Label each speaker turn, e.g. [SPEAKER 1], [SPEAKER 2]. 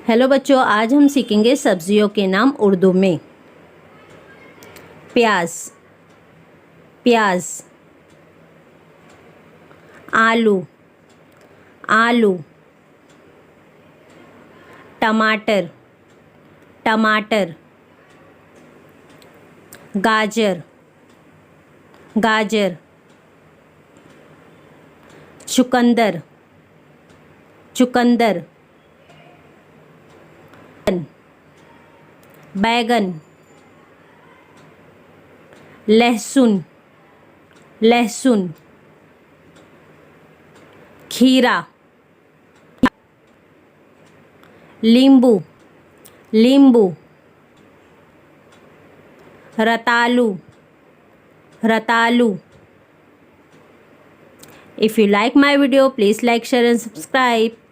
[SPEAKER 1] Hello बच्चों, आज हम सीखेंगे सब्जियों के नाम उर्दू में। प्याज, प्याज। आलू, आलू। टमाटर, टमाटर। गाजर, गाजर। चुकंदर, चुकंदर। बैगन, लहसुन, लहसुन। खीरा, नींबू, नींबू। रतालू, रतालू। If you like my video, please like, share and subscribe.